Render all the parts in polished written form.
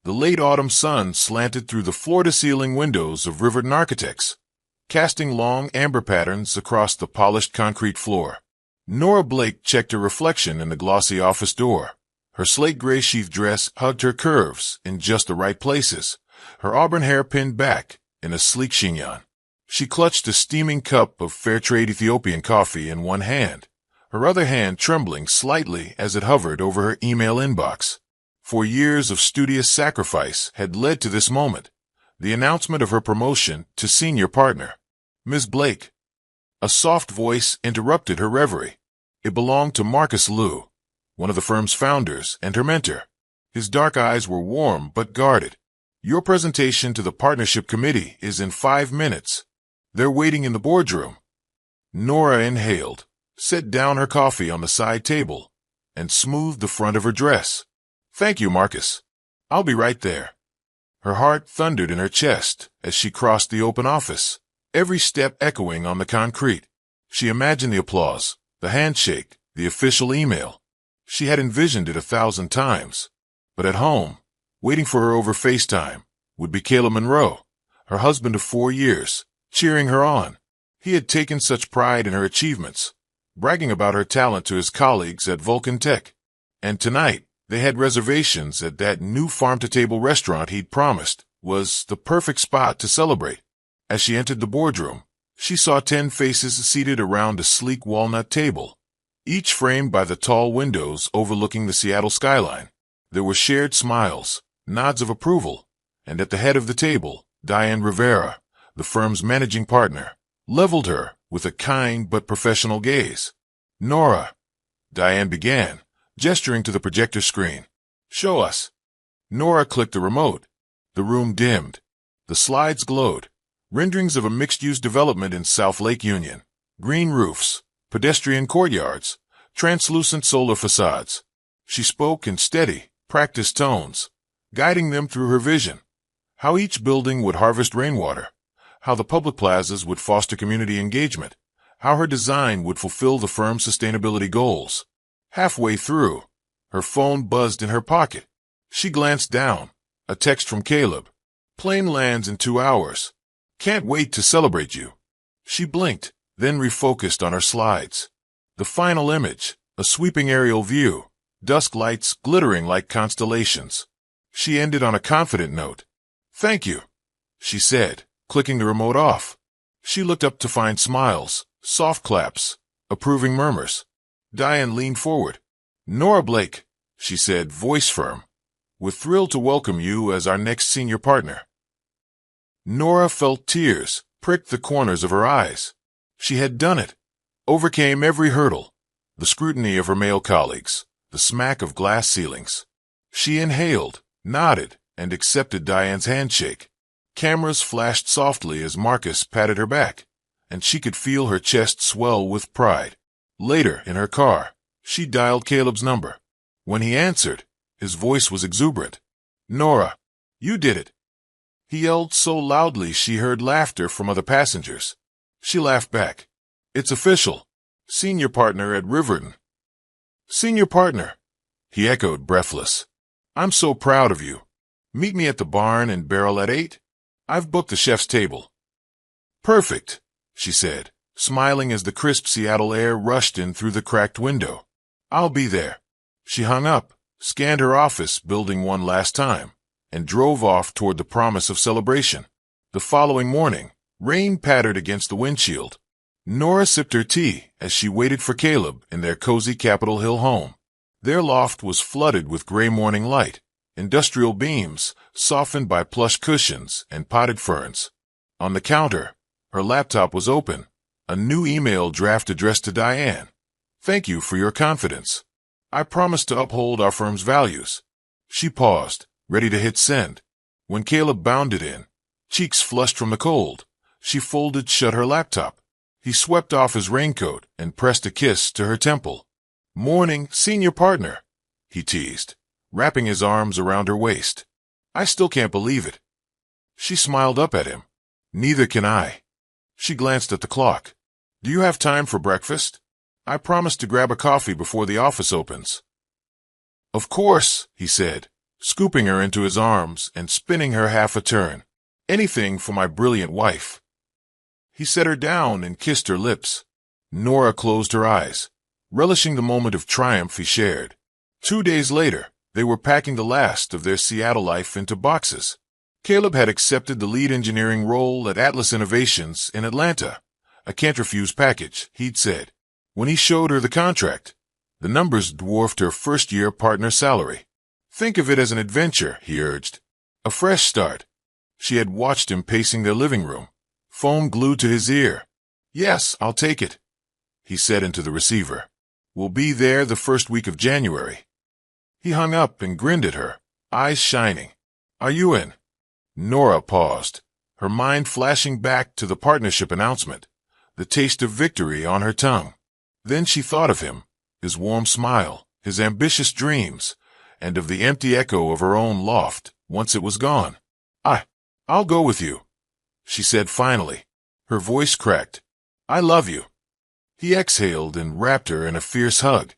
The late autumn sun slanted through the floor-to-ceiling windows of Riverton Architects, casting long amber patterns across the polished concrete floor. Nora Blake checked her reflection in the glossy office door. Her slate-gray sheath dress hugged her curves in just the right places, her auburn hair pinned back in a sleek chignon. She clutched a steaming cup of fair-trade Ethiopian coffee in one hand, her other hand trembling slightly as it hovered over her email inbox. 4 years of studious sacrifice had led to this moment, the announcement of her promotion to senior partner. Ms. Blake. A soft voice interrupted her reverie. It belonged to Marcus Liu, one of the firm's founders and her mentor. His dark eyes were warm but guarded. Your presentation to the partnership committee is in 5 minutes. They're waiting in the boardroom. Nora inhaled, set down her coffee on the side table, and smoothed the front of her dress. Thank you, Marcus. I'll be right there. Her heart thundered in her chest as she crossed the open office, every step echoing on the concrete. She imagined the applause, the handshake, the official email. She had envisioned it 1,000 times. But at home, waiting for her over FaceTime, would be Caleb Monroe, her husband of 4 years, cheering her on. He had taken such pride in her achievements, bragging about her talent to his colleagues at Vulcan Tech. And tonight, they had reservations at that new farm-to-table restaurant he'd promised was the perfect spot to celebrate. As she entered the boardroom, she saw 10 faces seated around a sleek walnut table, each framed by the tall windows overlooking the Seattle skyline. There were shared smiles, nods of approval, and at the head of the table, Diane Rivera, the firm's managing partner, leveled her with a kind but professional gaze. Nora, Diane began, gesturing to the projector screen. Show us. Nora clicked the remote. The room dimmed. The slides glowed. Renderings of a mixed-use development in South Lake Union. Green roofs, pedestrian courtyards, translucent solar facades. She spoke in steady, practiced tones, guiding them through her vision. How each building would harvest rainwater. How the public plazas would foster community engagement. How her design would fulfill the firm's sustainability goals. Halfway through, her phone buzzed in her pocket. She glanced down. A text from Caleb. Plane lands in 2 hours. Can't wait to celebrate you. She blinked, then refocused on her slides. The final image, a sweeping aerial view, dusk lights glittering like constellations. She ended on a confident note. Thank you, she said, clicking the remote off. She looked up to find smiles, soft claps, approving murmurs. Diane leaned forward. Nora Blake, she said, voice firm. We're thrilled to welcome you as our next senior partner. Nora felt tears prick the corners of her eyes. She had done it. Overcame every hurdle. The scrutiny of her male colleagues. The smack of glass ceilings. She inhaled, nodded, and accepted Diane's handshake. Cameras flashed softly as Marcus patted her back, and she could feel her chest swell with pride. Later, in her car, she dialed Caleb's number. When he answered, his voice was exuberant. Nora, you did it. He yelled so loudly she heard laughter from other passengers. She laughed back. It's official. Senior partner at Riverton. Senior partner, he echoed, breathless. I'm so proud of you. Meet me at the barn and barrel at 8. I've booked the chef's table. Perfect, she said, smiling as the crisp Seattle air rushed in through the cracked window. I'll be there. She hung up, scanned her office building one last time, and drove off toward the promise of celebration. The following morning, rain pattered against the windshield. Nora sipped her tea as she waited for Caleb in their cozy Capitol Hill home. Their loft was flooded with gray morning light, industrial beams softened by plush cushions and potted ferns. On the counter, her laptop was open, a new email draft addressed to Diane. Thank you for your confidence. I promise to uphold our firm's values. She paused, ready to hit send. When Caleb bounded in, cheeks flushed from the cold, she folded shut her laptop. He swept off his raincoat and pressed a kiss to her temple. Morning, senior partner, he teased, wrapping his arms around her waist. I still can't believe it. She smiled up at him. Neither can I. She glanced at the clock. Do you have time for breakfast? I promised to grab a coffee before the office opens. Of course, he said, scooping her into his arms and spinning her half a turn. Anything for my brilliant wife. He set her down and kissed her lips. Nora closed her eyes, relishing the moment of triumph he shared. 2 days later, they were packing the last of their Seattle life into boxes. Caleb had accepted the lead engineering role at Atlas Innovations in Atlanta. A can't refuse package, he'd said. When he showed her the contract, the numbers dwarfed her first-year partner salary. Think of it as an adventure, he urged. A fresh start. She had watched him pacing their living room, phone glued to his ear. Yes, I'll take it, he said into the receiver. We'll be there the first week of January. He hung up and grinned at her, eyes shining. Are you in? Nora paused, her mind flashing back to the partnership announcement, the taste of victory on her tongue. Then she thought of him, his warm smile, his ambitious dreams, and of the empty echo of her own loft once it was gone. I'll go with you, she said finally. Her voice cracked. I love you. He exhaled and wrapped her in a fierce hug.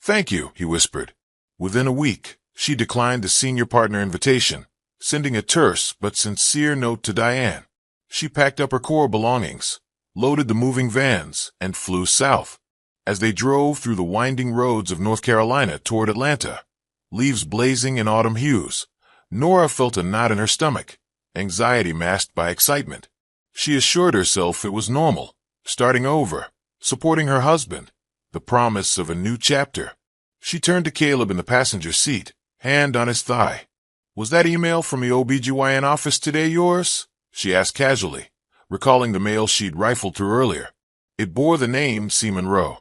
Thank you, he whispered. Within a week, she declined the senior partner invitation, sending a terse but sincere note to Diane. She packed up her core belongings, loaded the moving vans, and flew south. As they drove through the winding roads of North Carolina toward Atlanta, leaves blazing in autumn hues, Nora felt a knot in her stomach, anxiety masked by excitement. She assured herself it was normal, starting over, supporting her husband, the promise of a new chapter. She turned to Caleb in the passenger seat, hand on his thigh. Was that email from the OBGYN office today yours? She asked casually, recalling the mail she'd rifled through earlier. It bore the name C. Monroe.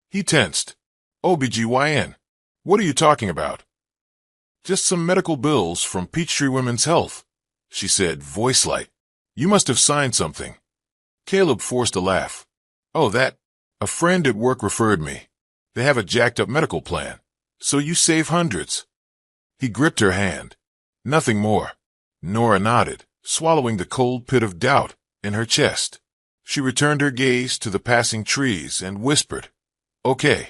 He tensed. OBGYN. What are you talking about? Just some medical bills from Peachtree Women's Health, she said, voice light. You must have signed something. Caleb forced a laugh. Oh, that. A friend at work referred me. They have a jacked-up medical plan, so you save hundreds. He gripped her hand. Nothing more. Nora nodded, swallowing the cold pit of doubt in her chest. She returned her gaze to the passing trees and whispered, Okay.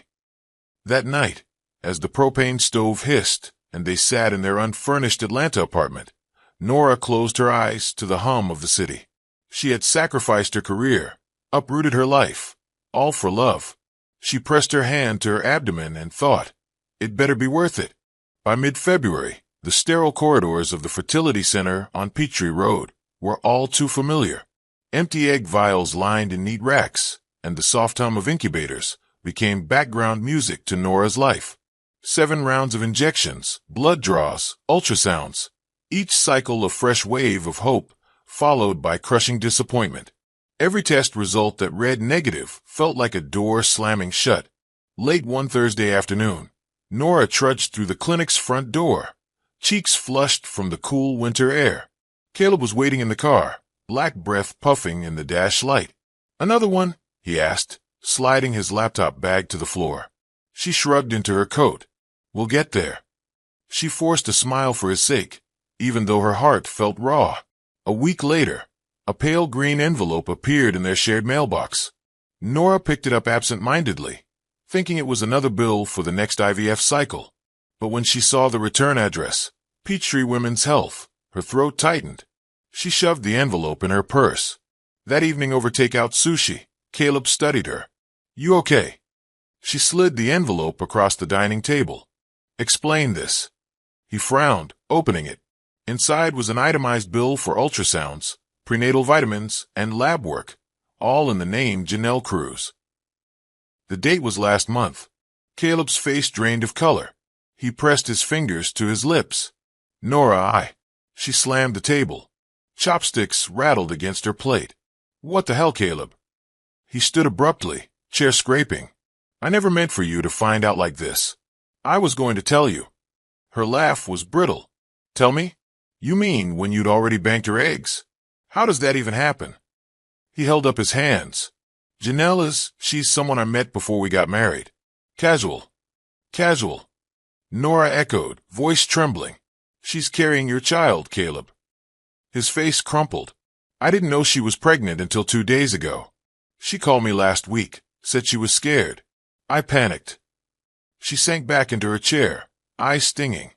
That night, as the propane stove hissed and they sat in their unfurnished Atlanta apartment, Nora closed her eyes to the hum of the city. She had sacrificed her career, uprooted her life, all for love. She pressed her hand to her abdomen and thought, it better be worth it. By mid-February, the sterile corridors of the fertility center on Peachtree Road were all too familiar. Empty egg vials lined in neat racks, and the soft hum of incubators became background music to Nora's life. 7 rounds of injections, blood draws, ultrasounds, each cycle a fresh wave of hope, followed by crushing disappointment. Every test result that read negative felt like a door slamming shut. Late one Thursday afternoon, Nora trudged through the clinic's front door, cheeks flushed from the cool winter air. Caleb was waiting in the car, black breath puffing in the dash light. Another one? He asked, sliding his laptop bag to the floor. She shrugged into her coat. We'll get there. She forced a smile for his sake, even though her heart felt raw. A week later, a pale green envelope appeared in their shared mailbox. Nora picked it up absent-mindedly, thinking it was another bill for the next IVF cycle. But when she saw the return address, Peachtree Women's Health, her throat tightened. She shoved the envelope in her purse. That evening over takeout sushi, Caleb studied her. You okay? She slid the envelope across the dining table. Explain this. He frowned, opening it. Inside was an itemized bill for ultrasounds, prenatal vitamins, and lab work, all in the name Janelle Cruz. The date was last month. Caleb's face drained of color. He pressed his fingers to his lips. Nora, She slammed the table. Chopsticks rattled against her plate. What the hell, Caleb? He stood abruptly, chair scraping. I never meant for you to find out like this. I was going to tell you. Her laugh was brittle. Tell me? You mean when you'd already banked her eggs? How does that even happen? He held up his hands. She's someone I met before we got married. Casual. Casual. Nora echoed, voice trembling. She's carrying your child, Caleb. His face crumpled. I didn't know she was pregnant until 2 days ago. She called me last week, said she was scared. I panicked. She sank back into her chair, eyes stinging.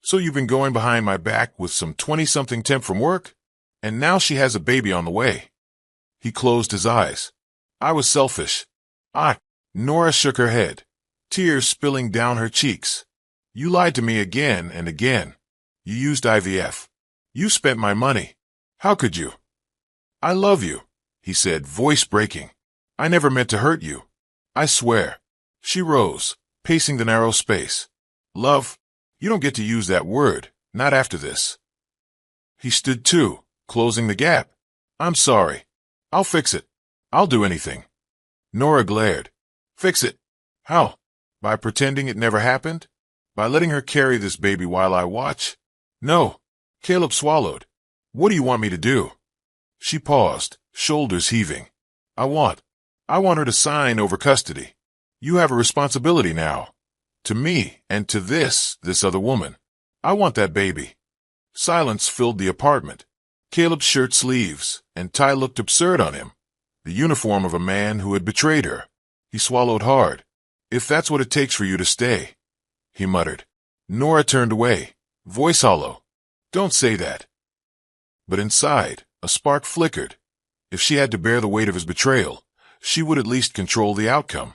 So you've been going behind my back with some 20-something temp from work? And now she has a baby on the way. He closed his eyes. I was selfish. Nora shook her head, tears spilling down her cheeks. You lied to me again and again. You used IVF. You spent my money. How could you? I love you, he said, voice breaking. I never meant to hurt you. I swear. She rose, pacing the narrow space. Love? You don't get to use that word, not after this. He stood too, closing the gap. I'm sorry. I'll fix it. I'll do anything. Nora glared. Fix it? How? By pretending it never happened? By letting her carry this baby while I watch? No. Caleb swallowed. What do you want me to do? She paused, shoulders heaving. I want her to sign over custody. You have a responsibility now. To me and to this other woman. I want that baby. Silence filled the apartment. Caleb's shirt sleeves and tie looked absurd on him. The uniform of a man who had betrayed her. He swallowed hard. If that's what it takes for you to stay, he muttered. Nora turned away, voice hollow. Don't say that. But inside, a spark flickered. If she had to bear the weight of his betrayal, she would at least control the outcome.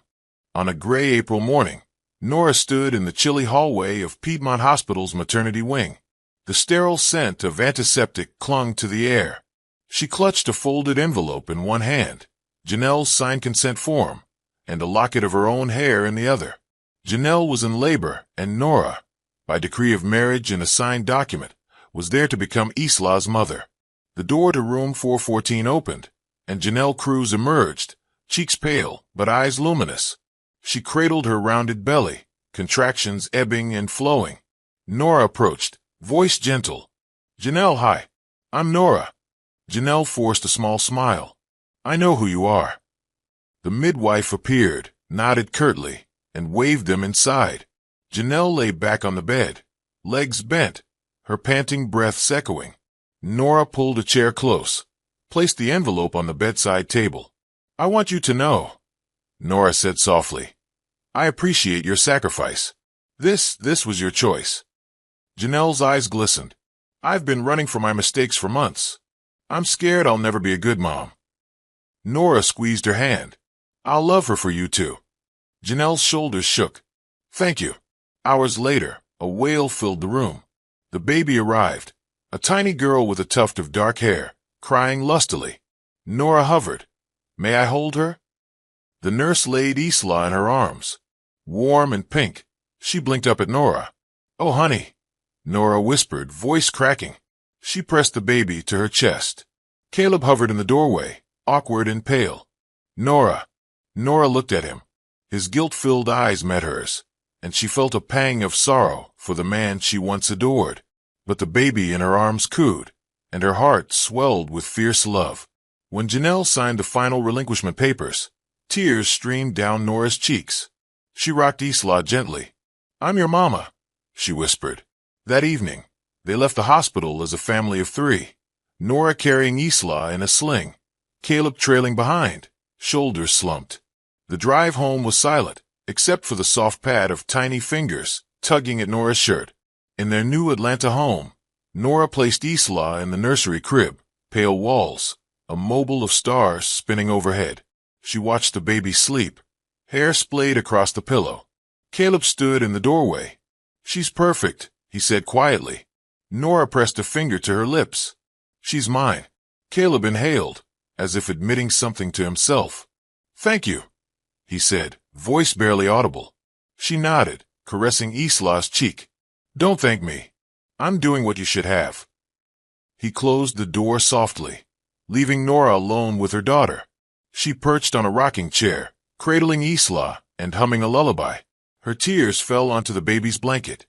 On a gray April morning, Nora stood in the chilly hallway of Piedmont Hospital's maternity wing. The sterile scent of antiseptic clung to the air. She clutched a folded envelope in one hand, Janelle's signed consent form, and a locket of her own hair in the other. Janelle was in labor, and Nora, by decree of marriage and a signed document, was there to become Isla's mother. The door to room 414 opened, and Janelle Cruz emerged, cheeks pale but eyes luminous. She cradled her rounded belly, contractions ebbing and flowing. Nora approached, voice gentle. Janelle, hi. I'm Nora. Janelle forced a small smile. I know who you are. The midwife appeared, nodded curtly, and waved them inside. Janelle lay back on the bed, legs bent, her panting breaths echoing. Nora pulled a chair close, placed the envelope on the bedside table. I want you to know, Nora said softly. I appreciate your sacrifice. This was your choice. Janelle's eyes glistened. I've been running from my mistakes for months. I'm scared I'll never be a good mom. Nora squeezed her hand. I'll love her for you too. Janelle's shoulders shook. Thank you. Hours later, a wail filled the room. The baby arrived, a tiny girl with a tuft of dark hair, crying lustily. Nora hovered. May I hold her? The nurse laid Isla in her arms. Warm and pink, she blinked up at Nora. Oh, honey, Nora whispered, voice cracking. She pressed the baby to her chest. Caleb hovered in the doorway, awkward and pale. Nora looked at him. His guilt-filled eyes met hers, and she felt a pang of sorrow for the man she once adored. But the baby in her arms cooed, and her heart swelled with fierce love. When Janelle signed the final relinquishment papers, tears streamed down Nora's cheeks. She rocked Isla gently. I'm your mama, she whispered. That evening, they left the hospital as a family of 3, Nora carrying Isla in a sling, Caleb trailing behind, shoulders slumped. The drive home was silent, except for the soft pad of tiny fingers tugging at Nora's shirt. In their new Atlanta home, Nora placed Isla in the nursery crib, pale walls, a mobile of stars spinning overhead. She watched the baby sleep, hair splayed across the pillow. Caleb stood in the doorway. She's perfect, he said quietly. Nora pressed a finger to her lips. She's mine. Caleb inhaled, as if admitting something to himself. Thank you, he said, voice barely audible. She nodded, caressing Isla's cheek. Don't thank me. I'm doing what you should have. He closed the door softly, leaving Nora alone with her daughter. She perched on a rocking chair, cradling Isla and humming a lullaby. Her tears fell onto the baby's blanket.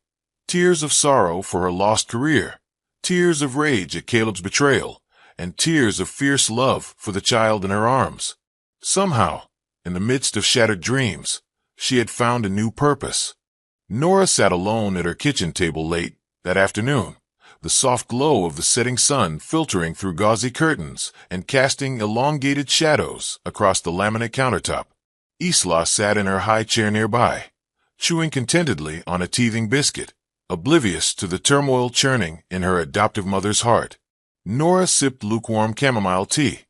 Tears of sorrow for her lost career, tears of rage at Caleb's betrayal, and tears of fierce love for the child in her arms. Somehow, in the midst of shattered dreams, she had found a new purpose. Nora sat alone at her kitchen table late that afternoon, the soft glow of the setting sun filtering through gauzy curtains and casting elongated shadows across the laminate countertop. Isla sat in her high chair nearby, chewing contentedly on a teething biscuit, oblivious to the turmoil churning in her adoptive mother's heart. Nora sipped lukewarm chamomile tea,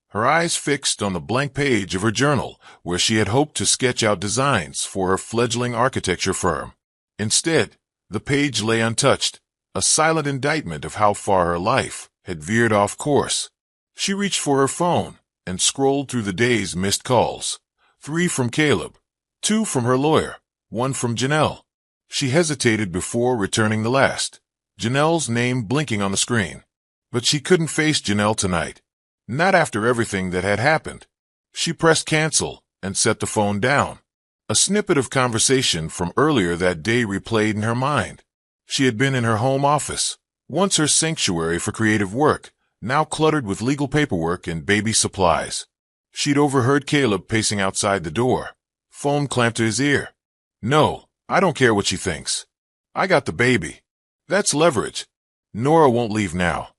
her eyes fixed on the blank page of her journal where she had hoped to sketch out designs for her fledgling architecture firm. Instead, the page lay untouched, a silent indictment of how far her life had veered off course. She reached for her phone and scrolled through the day's missed calls. 3 from Caleb, 2 from her lawyer, 1 from Janelle. She hesitated before returning the last, Janelle's name blinking on the screen. But she couldn't face Janelle tonight. Not after everything that had happened. She pressed cancel and set the phone down. A snippet of conversation from earlier that day replayed in her mind. She had been in her home office, once her sanctuary for creative work, now cluttered with legal paperwork and baby supplies. She'd overheard Caleb pacing outside the door. Phone clamped to his ear. "No, I don't care what she thinks. I got the baby. That's leverage. Nora won't leave now."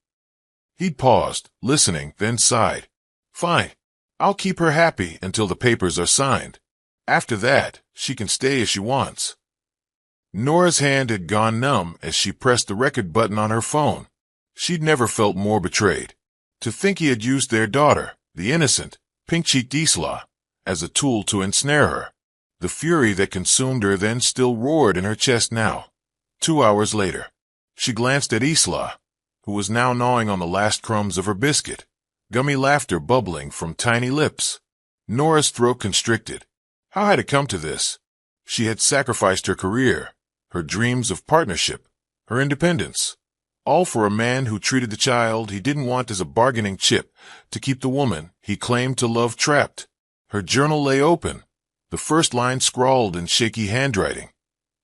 He'd paused, listening, then sighed. "Fine. I'll keep her happy until the papers are signed. After that, she can stay as she wants." Nora's hand had gone numb as she pressed the record button on her phone. She'd never felt more betrayed. To think he had used their daughter, the innocent, pink-cheeked Isla, as a tool to ensnare her. The fury that consumed her then still roared in her chest now. 2 hours later, she glanced at Isla, who was now gnawing on the last crumbs of her biscuit, gummy laughter bubbling from tiny lips. Nora's throat constricted. How had it come to this? She had sacrificed her career, her dreams of partnership, her independence, all for a man who treated the child he didn't want as a bargaining chip to keep the woman he claimed to love trapped. Her journal lay open, the first line scrawled in shaky handwriting.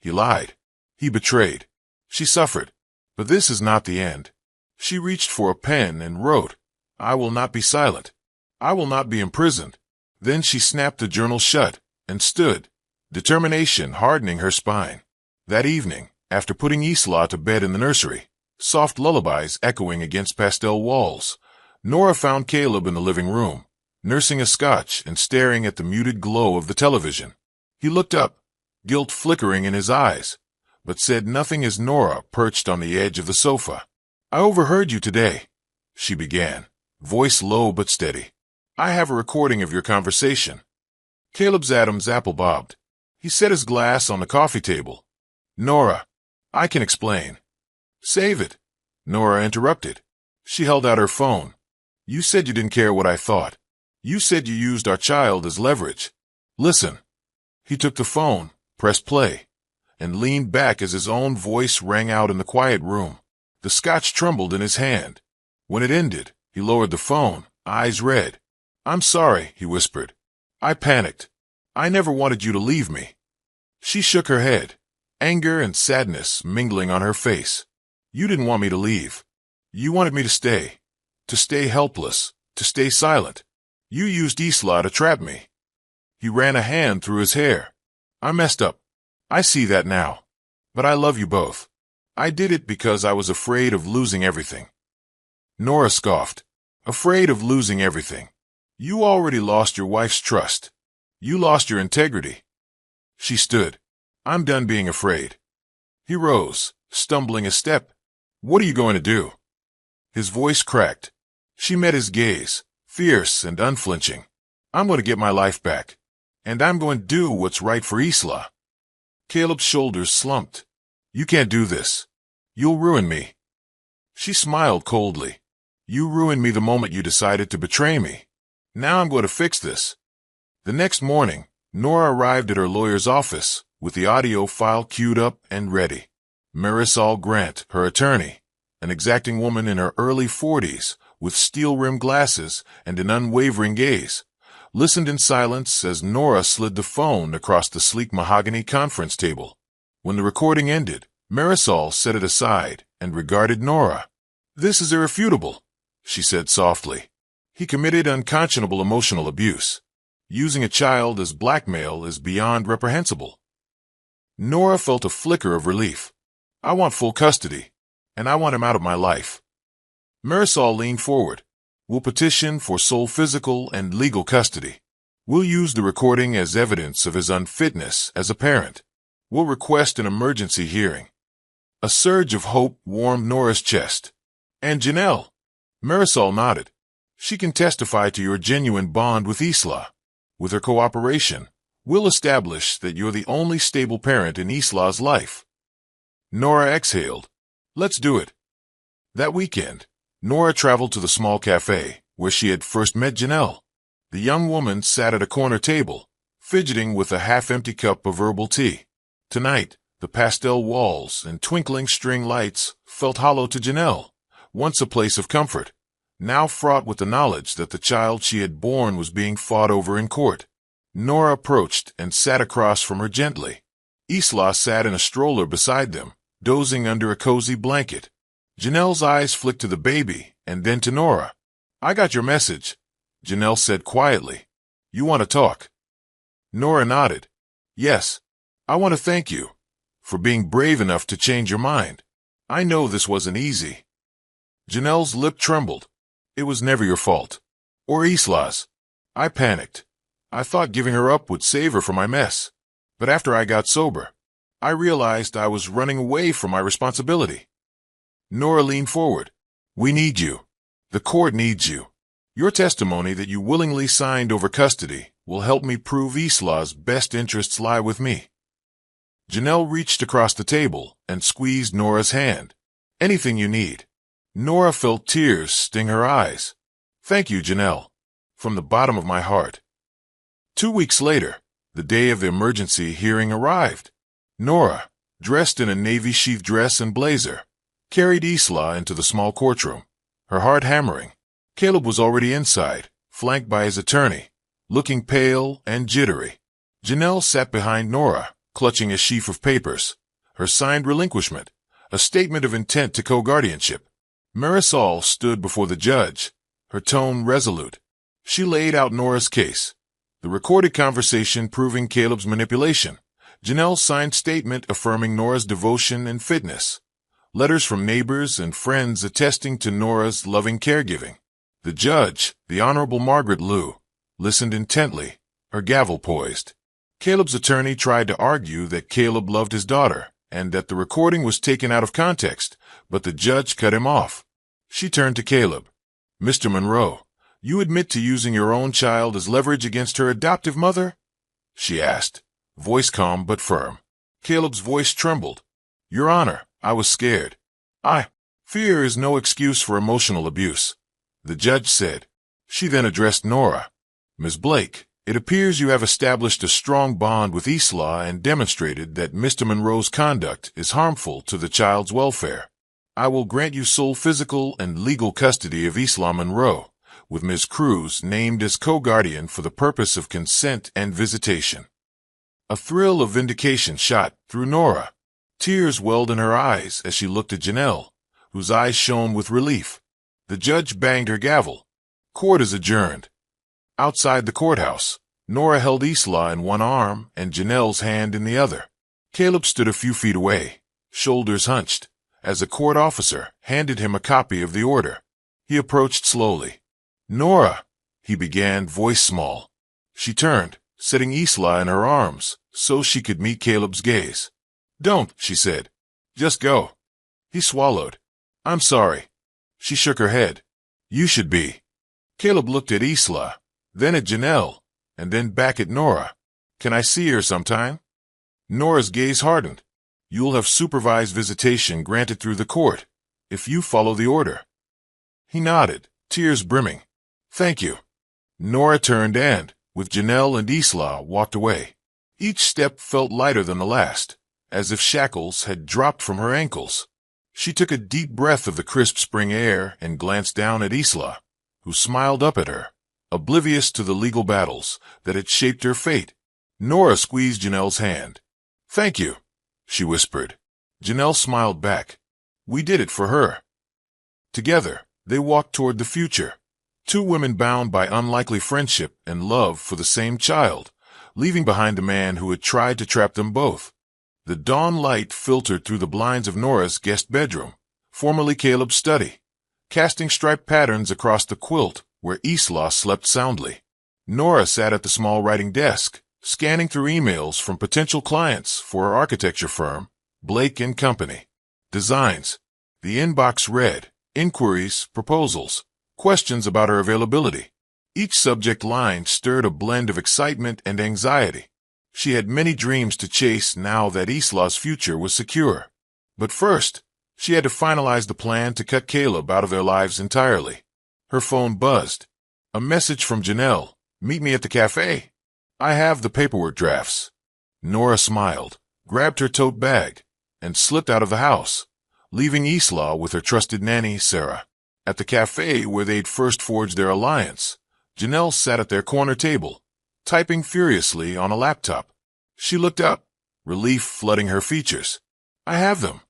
He lied. He betrayed. She suffered. But this is not the end. She reached for a pen and wrote, "I will not be silent. I will not be imprisoned." Then she snapped the journal shut and stood, determination hardening her spine. That evening, after putting Isla to bed in the nursery, soft lullabies echoing against pastel walls, Nora found Caleb in the living room, nursing a scotch and staring at the muted glow of the television. He looked up, guilt flickering in his eyes, but said nothing as Nora perched on the edge of the sofa. "I overheard you today," she began, voice low but steady. "I have a recording of your conversation." Caleb's Adam's apple bobbed. He set his glass on the coffee table. "Nora, I can explain." "Save it," Nora interrupted. She held out her phone. "You said you didn't care what I thought. You said you used our child as leverage. Listen." He took the phone, pressed play, and leaned back as his own voice rang out in the quiet room. The scotch trembled in his hand. When it ended, he lowered the phone, eyes red. "I'm sorry," he whispered. "I panicked. I never wanted you to leave me." She shook her head, anger and sadness mingling on her face. "You didn't want me to leave. You wanted me to stay helpless, to stay silent. You used Isla to trap me." He ran a hand through his hair. "I messed up. I see that now. But I love you both. I did it because I was afraid of losing everything." Nora scoffed. "Afraid of losing everything? You already lost your wife's trust. You lost your integrity." She stood. "I'm done being afraid." He rose, stumbling a step. "What are you going to do?" His voice cracked. She met his gaze, fierce and unflinching. "I'm going to get my life back. And I'm going to do what's right for Isla." Caleb's shoulders slumped. "You can't do this. You'll ruin me." She smiled coldly. "You ruined me the moment you decided to betray me. Now I'm going to fix this." The next morning, Nora arrived at her lawyer's office with the audio file queued up and ready. Mistress'S Grant, her attorney, an exacting woman in her early 40s with steel-rimmed glasses and an unwavering gaze, listened in silence as Nora slid the phone across the sleek mahogany conference table. When the recording ended, Mistress'S set it aside and regarded Nora. "This is irrefutable," she said softly. "He committed unconscionable emotional abuse. Using a child as blackmail is beyond reprehensible." Nora felt a flicker of relief. "I want full custody, and I want him out of my life." Mistress'S leaned forward. "We'll petition for sole physical and legal custody. We'll use the recording as evidence of his unfitness as a parent. We'll request an emergency hearing." A surge of hope warmed Nora's chest. And Janelle? Marisol nodded. She can testify to your genuine bond with Isla. With her cooperation, we'll establish that you're the only stable parent in Isla's life. Nora exhaled. Let's do it. That weekend, Nora traveled to the small cafe where she had first met Janelle. The young woman sat at a corner table, fidgeting with a half-empty cup of herbal tea. Tonight, the pastel walls and twinkling string lights felt hollow to Janelle, once a place of comfort, now fraught with the knowledge that the child she had borne was being fought over in court. Nora approached and sat across from her gently. Isla sat in a stroller beside them, dozing under a cozy blanket. Janelle's eyes flicked to the baby and then to Nora. I got your message, Janelle said quietly. You want to talk? Nora nodded. Yes. I want to thank you for being brave enough to change your mind. I know this wasn't easy. Janelle's lip trembled. It was never your fault. Or Isla's. I panicked. I thought giving her up would save her from my mess. But after I got sober, I realized I was running away from my responsibility. Nora leaned forward. We need you. The court needs you. Your testimony that you willingly signed over custody will help me prove Isla's best interests lie with me. Janelle reached across the table and squeezed Nora's hand. Anything you need. Nora felt tears sting her eyes. Thank you, Janelle. From the bottom of my heart. 2 weeks later, the day of the emergency hearing arrived. Nora, dressed in a navy sheath dress and blazer, carried Isla into the small courtroom, her heart hammering. Caleb was already inside, flanked by his attorney, looking pale and jittery. Janelle sat behind Nora, clutching a sheaf of papers, her signed relinquishment, a statement of intent to co-guardianship. Marisol stood before the judge, her tone resolute. She laid out Nora's case, the recorded conversation proving Caleb's manipulation, Janelle's signed statement affirming Nora's devotion and fitness, letters from neighbors and friends attesting to Nora's loving caregiving. The judge, the Honorable Margaret Liu, listened intently, her gavel poised. Caleb's attorney tried to argue that Caleb loved his daughter and that the recording was taken out of context, but the judge cut him off. She turned to Caleb. Mr. Monroe, you admit to using your own child as leverage against her adoptive mother? She asked, voice calm but firm. Caleb's voice trembled. Your Honor, I was scared. Fear is no excuse for emotional abuse, the judge said. She then addressed Nora. Ms. Blake, it appears you have established a strong bond with Isla and demonstrated that Mr. Monroe's conduct is harmful to the child's welfare. I will grant you sole physical and legal custody of Isla Monroe, with Ms. Cruz named as co-guardian for the purpose of consent and visitation. A thrill of vindication shot through Nora. Tears welled in her eyes as she looked at Janelle, whose eyes shone with relief. The judge banged her gavel. Court is adjourned. Outside the courthouse, Nora held Isla in one arm and Janelle's hand in the other. Caleb stood a few feet away, shoulders hunched, as a court officer handed him a copy of the order. He approached slowly. Nora, he began, voice small. She turned, setting Isla in her arms so she could meet Caleb's gaze. Don't, she said. Just go. He swallowed. I'm sorry. She shook her head. You should be. Caleb looked at Isla, then at Janelle, and then back at Nora. Can I see her sometime? Nora's gaze hardened. You'll have supervised visitation granted through the court, if you follow the order. He nodded, tears brimming. Thank you. Nora turned and, with Janelle and Isla, walked away. Each step felt lighter than the last, as if shackles had dropped from her ankles. She took a deep breath of the crisp spring air and glanced down at Isla, who smiled up at her, oblivious to the legal battles that had shaped her fate. Nora squeezed Janelle's hand. Thank you, she whispered. Janelle smiled back. We did it for her. Together, they walked toward the future, two women bound by unlikely friendship and love for the same child, leaving behind the man who had tried to trap them both. The dawn light filtered through the blinds of Nora's guest bedroom, formerly Caleb's study, casting striped patterns across the quilt where Isla slept soundly. Nora sat at the small writing desk, scanning through emails from potential clients for her architecture firm, Blake & Company. designs. The inbox read, inquiries, proposals, questions about her availability. Each subject line stirred a blend of excitement and anxiety. She had many dreams to chase now that Isla's future was secure. But first, she had to finalize the plan to cut Caleb out of their lives entirely. Her phone buzzed. A message from Janelle. Meet me at the cafe. I have the paperwork drafts. Nora smiled, grabbed her tote bag, and slipped out of the house, leaving Isla with her trusted nanny, Sarah. At the cafe where they'd first forged their alliance, Janelle sat at their corner table, typing furiously on a laptop. She looked up, relief flooding her features. I have them,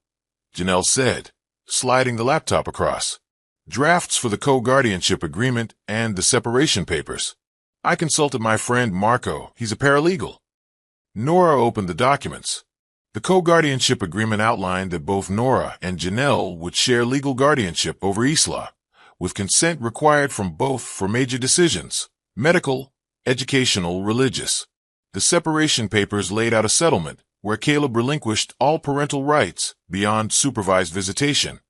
Janelle said, sliding the laptop across. Drafts for the co-guardianship agreement and the separation papers. I consulted my friend Marco. He's a paralegal. Nora opened the documents. The co-guardianship agreement outlined that both Nora and Janelle would share legal guardianship over Isla, with consent required from both for major decisions, medical, educational, religious. The separation papers laid out a settlement where Caleb relinquished all parental rights beyond supervised visitation,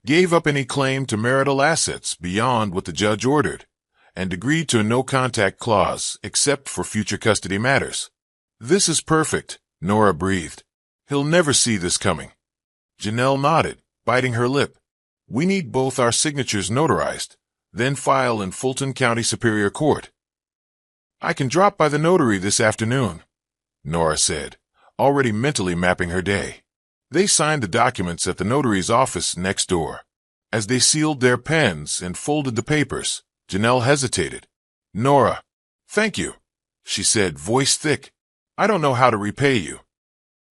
gave up any claim to marital assets beyond what the judge ordered, and agreed to a no-contact clause except for future custody matters. This is perfect, Nora breathed. He'll never see this coming. Janelle nodded, biting her lip. We need both our signatures notarized, then file in Fulton County Superior Court. I can drop by the notary this afternoon, Nora said, already mentally mapping her day. They signed the documents at the notary's office next door. As they sealed their pens and folded the papers, Janelle hesitated. Nora, thank you, she said, voice thick. I don't know how to repay you.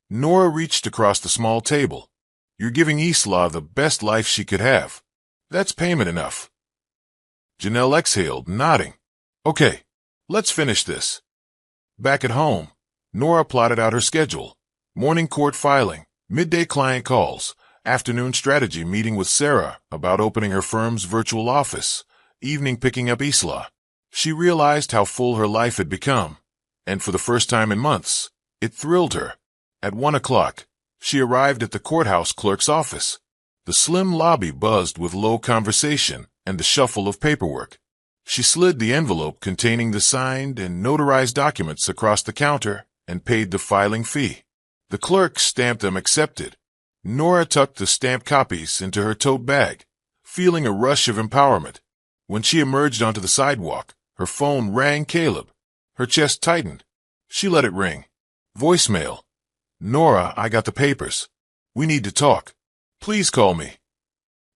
Nora reached across the small table. You're giving Isla the best life she could have. That's payment enough. Janelle exhaled, nodding. Okay, let's finish this. Back at home, Nora plotted out her schedule. Morning court filing, midday client calls, afternoon strategy meeting with Sarah about opening her firm's virtual office, evening picking up Isla. She realized how full her life had become, and for the first time in months, it thrilled her. At 1 o'clock, she arrived at the courthouse clerk's office. The slim lobby buzzed with low conversation and the shuffle of paperwork. She slid the envelope containing the signed and notarized documents across the counter and paid the filing fee. The clerk stamped them accepted. Nora tucked the stamped copies into her tote bag, feeling a rush of empowerment. When she emerged onto the sidewalk, her phone rang Caleb. Her chest tightened. She let it ring. Voicemail. Nora, I got the papers. We need to talk. Please call me.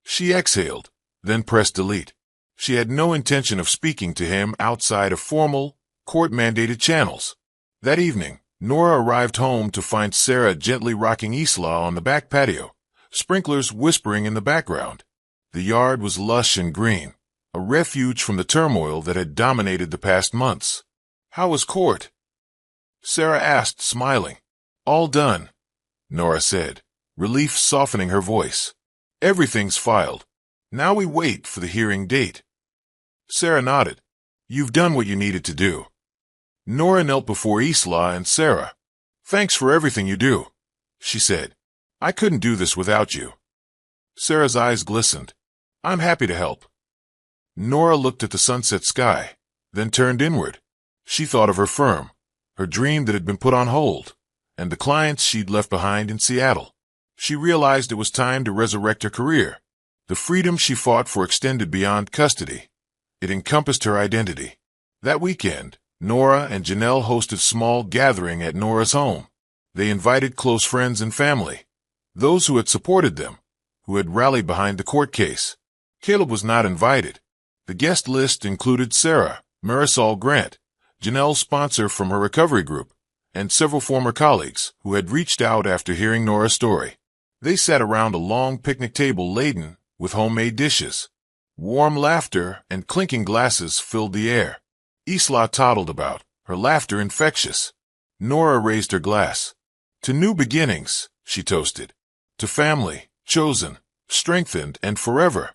She exhaled, then pressed delete. She had no intention of speaking to him outside of formal, court-mandated channels. That evening, Nora arrived home to find Sarah gently rocking Isla on the back patio, sprinklers whispering in the background. The yard was lush and green, a refuge from the turmoil that had dominated the past months. How was court? Sarah asked, smiling. All done, Nora said, relief softening her voice. Everything's filed. Now we wait for the hearing date. Sarah nodded. You've done what you needed to do. Nora knelt before Isla and Sarah. Thanks for everything you do, she said. I couldn't do this without you. Sarah's eyes glistened. I'm happy to help. Nora looked at the sunset sky, then turned inward. She thought of her firm, her dream that had been put on hold, and the clients she'd left behind in Seattle. She realized it was time to resurrect her career. The freedom she fought for extended beyond custody. It encompassed her identity. That weekend, Nora and Janelle hosted a small gathering at Nora's home. They invited close friends and family, those who had supported them, who had rallied behind the court case. Caleb was not invited. The guest list included Sarah, Marisol Grant, Janelle's sponsor from her recovery group, and several former colleagues who had reached out after hearing Nora's story. They sat around a long picnic table laden with homemade dishes. Warm laughter and clinking glasses filled the air. Isla toddled about, her laughter infectious. Nora raised her glass. To new beginnings, she toasted. To family, chosen, strengthened, and forever.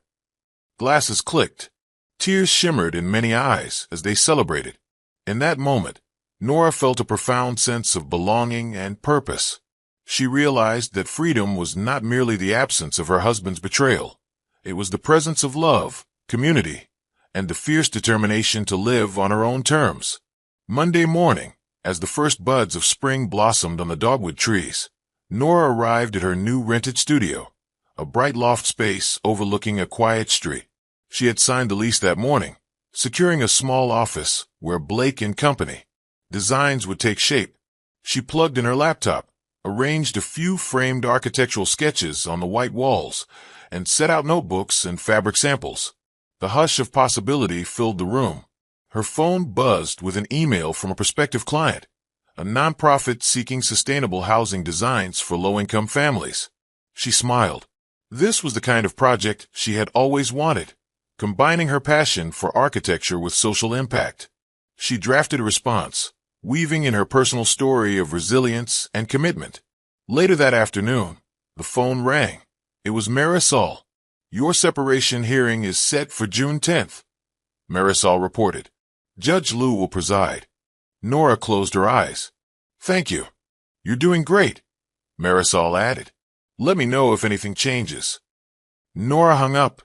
Glasses clicked. Tears shimmered in many eyes as they celebrated. In that moment, Nora felt a profound sense of belonging and purpose. She realized that freedom was not merely the absence of her husband's betrayal. It was the presence of love, community, and the fierce determination to live on her own terms. Monday morning, as the first buds of spring blossomed on the dogwood trees, Nora arrived at her new rented studio, a bright loft space overlooking a quiet street. She had signed the lease that morning, securing a small office where Blake and Company designs would take shape. She plugged in her laptop, arranged a few framed architectural sketches on the white walls, and set out notebooks and fabric samples. The hush of possibility filled the room. Her phone buzzed with an email from a prospective client, a nonprofit seeking sustainable housing designs for low-income families. She smiled. This was the kind of project she had always wanted, combining her passion for architecture with social impact. She drafted a response, weaving in her personal story of resilience and commitment. Later that afternoon, the phone rang. It was Marisol. "Your separation hearing is set for June 10th, Marisol reported. "Judge Lou will preside." Nora closed her eyes. "Thank you. You're doing great," Marisol added. "Let me know if anything changes." Nora hung up,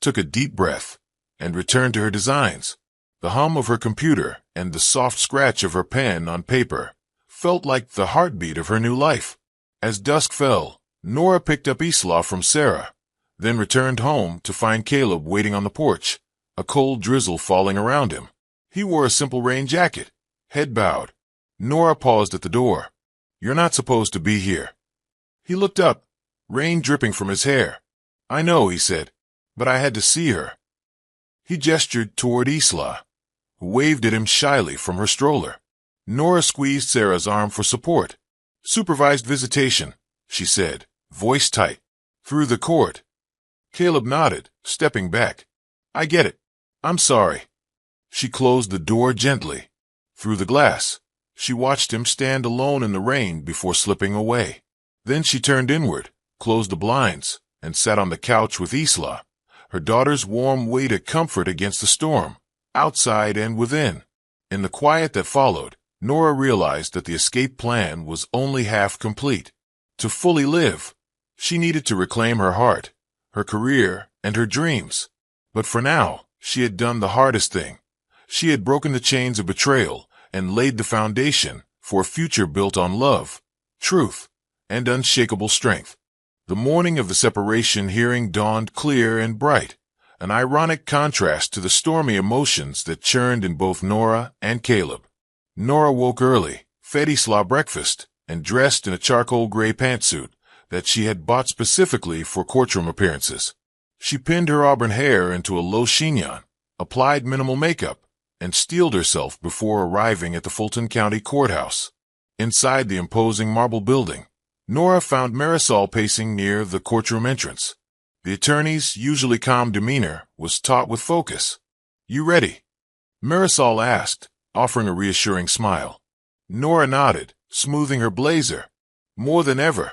took a deep breath, and returned to her designs. The hum of her computer and the soft scratch of her pen on paper felt like the heartbeat of her new life. As dusk fell, Nora picked up Isla from Sarah, then returned home to find Caleb waiting on the porch, a cold drizzle falling around him. He wore a simple rain jacket, head bowed. Nora paused at the door. "You're not supposed to be here." He looked up, rain dripping from his hair. "I know," he said, "but I had to see her." He gestured toward Isla, who waved at him shyly from her stroller. Nora squeezed Sarah's arm for support. "Supervised visitation," she said, voice tight. "Through the court." Caleb nodded, stepping back. "I get it. I'm sorry." She closed the door gently. Through the glass, she watched him stand alone in the rain before slipping away. Then she turned inward, closed the blinds, and sat on the couch with Isla, her daughter's warm weight a comfort against the storm, outside and within. In the quiet that followed, Nora realized that the escape plan was only half complete. To fully live, she needed to reclaim her heart, her career, and her dreams. But for now, she had done the hardest thing. She had broken the chains of betrayal and laid the foundation for a future built on love, truth, and unshakable strength. The morning of the separation hearing dawned clear and bright, an ironic contrast to the stormy emotions that churned in both Nora and Caleb. Nora woke early, fed Isla breakfast, and dressed in a charcoal gray pantsuit that she had bought specifically for courtroom appearances. She pinned her auburn hair into a low chignon, applied minimal makeup, and steeled herself before arriving at the Fulton County Courthouse. Inside the imposing marble building, Nora found Marisol pacing near the courtroom entrance. The attorney's usually calm demeanor was taut with focus. "You ready?" Marisol asked, offering a reassuring smile. Nora nodded, smoothing her blazer. "More than ever."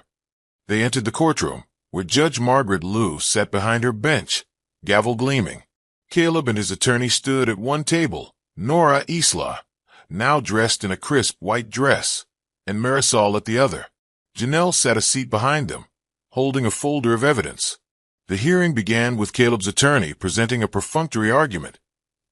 They entered the courtroom, where Judge Margaret Liu sat behind her bench, gavel gleaming. Caleb and his attorney stood at one table, Nora Isla, now dressed in a crisp white dress, and Marisol at the other. Janelle sat a seat behind them, holding a folder of evidence. The hearing began with Caleb's attorney presenting a perfunctory argument.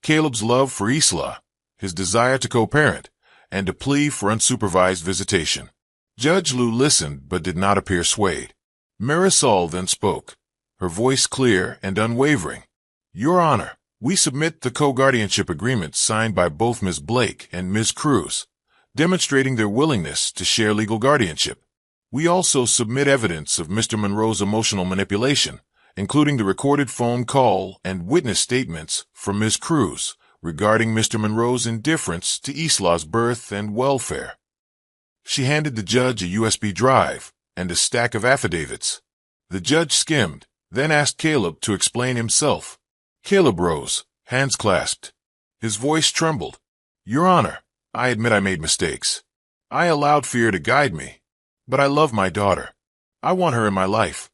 Caleb's love for Isla, his desire to co-parent, and a plea for unsupervised visitation. Judge Liu listened but did not appear swayed. Marisol then spoke, her voice clear and unwavering. "Your Honor, we submit the co-guardianship agreement signed by both Ms. Blake and Ms. Cruz, demonstrating their willingness to share legal guardianship. We also submit evidence of Mr. Monroe's emotional manipulation, including the recorded phone call and witness statements from Ms. Cruz regarding Mr. Monroe's indifference to Isla's birth and welfare." She handed the judge a USB drive and a stack of affidavits. The judge skimmed, then asked Caleb to explain himself. Caleb rose, hands clasped. His voice trembled. "Your Honor, I admit I made mistakes. I allowed fear to guide me. But I love my daughter. I want her in my life."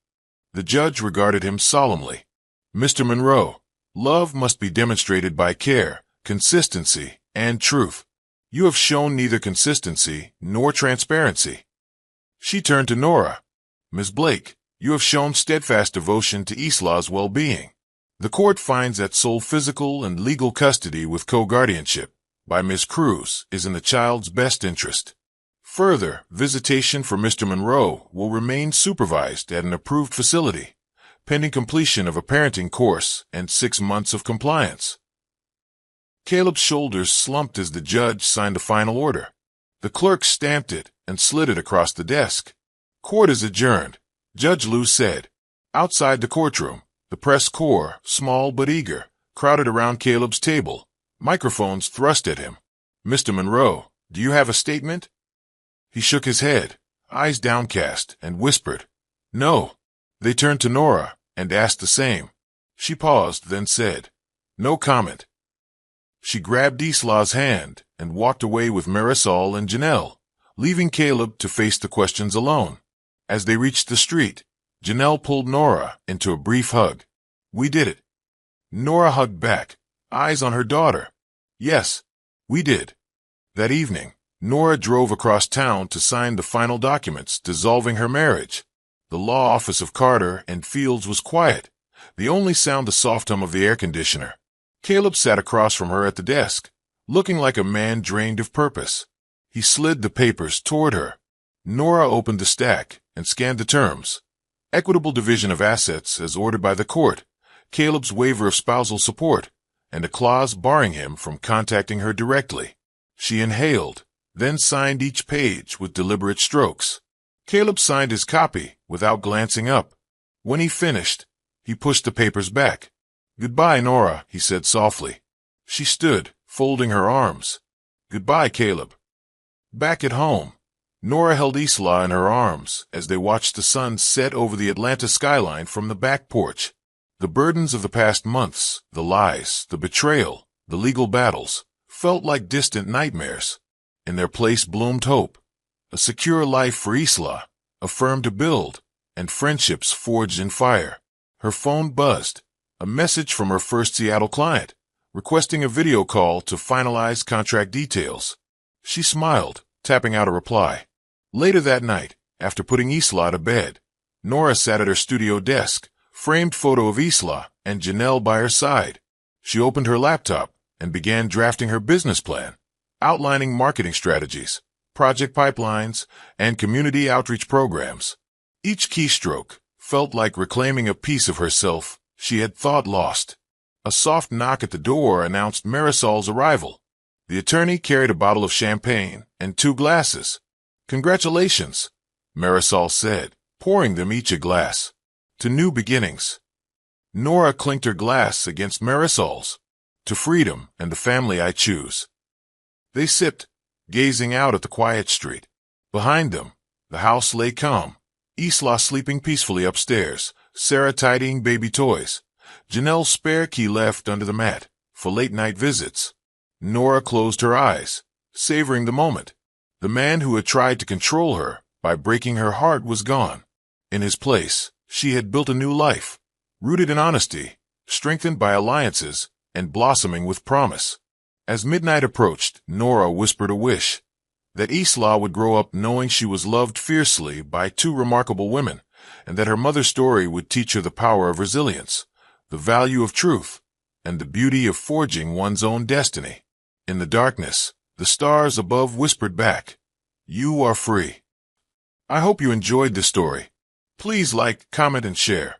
The judge regarded him solemnly. "Mr. Monroe, love must be demonstrated by care, consistency, and truth. You have shown neither consistency nor transparency." She turned to Nora. Miss Blake, you have shown steadfast devotion to Isla's well-being. The court finds that sole physical and legal custody with co-guardianship by Miss Cruz is in the child's best interest. Further, visitation for Mr. Monroe will remain supervised at an approved facility, pending completion of a parenting course and 6 months of compliance. Caleb's shoulders slumped as the judge signed the final order. The clerk stamped it and slid it across the desk. Court is adjourned, Judge Lou said. Outside the courtroom, the press corps, small but eager, crowded around Caleb's table, microphones thrust at him. Mr. Monroe, do you have a statement? He shook his head, eyes downcast, and whispered, No. They turned to Nora and asked the same. She paused, then said, No comment. She grabbed Isla's hand and walked away with Marisol and Janelle, leaving Caleb to face the questions alone. As they reached the street, Janelle pulled Nora into a brief hug. We did it. Nora hugged back, eyes on her daughter. Yes, we did. That evening, Nora drove across town to sign the final documents dissolving her marriage. The law office of Carter and Fields was quiet, the only sound the soft hum of the air conditioner. Caleb sat across from her at the desk, looking like a man drained of purpose. He slid the papers toward her. Nora opened the stack and scanned the terms. Equitable division of assets as ordered by the court, Caleb's waiver of spousal support, and a clause barring him from contacting her directly. She inhaled, then signed each page with deliberate strokes. Caleb signed his copy without glancing up. When he finished, he pushed the papers back. Goodbye, Nora, he said softly. She stood, folding her arms. Goodbye, Caleb. Back at home, Nora held Isla in her arms as they watched the sun set over the Atlanta skyline from the back porch. The burdens of the past months, the lies, the betrayal, the legal battles, felt like distant nightmares. In their place bloomed hope, a secure life for Isla, a firm to build, and friendships forged in fire. Her phone buzzed, a message from her first Seattle client, requesting a video call to finalize contract details. She smiled, tapping out a reply. Later that night, after putting Isla to bed, Nora sat at her studio desk, framed photo of Isla and Janelle by her side. She opened her laptop and began drafting her business plan, outlining marketing strategies, project pipelines, and community outreach programs. Each keystroke felt like reclaiming a piece of herself she had thought lost. A soft knock at the door announced Marisol's arrival. The attorney carried a bottle of champagne and 2 glasses. Congratulations, Marisol said, pouring them each a glass. To new beginnings. Nora clinked her glass against Marisol's. To freedom and the family I choose. They sipped, gazing out at the quiet street. Behind them, the house lay calm, Isla sleeping peacefully upstairs, Sarah tidying baby toys, Janelle's spare key left under the mat for late-night visits. Nora closed her eyes, savoring the moment. The man who had tried to control her by breaking her heart was gone. In his place, she had built a new life, rooted in honesty, strengthened by alliances, and blossoming with promise. As midnight approached, Nora whispered a wish, that Isla would grow up knowing she was loved fiercely by 2 remarkable women, and that her mother's story would teach her the power of resilience, the value of truth, and the beauty of forging one's own destiny. In the darkness, the stars above whispered back, You are free. I hope you enjoyed this story. Please like, comment, and share.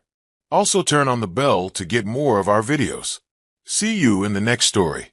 Also turn on the bell to get more of our videos. See you in the next story.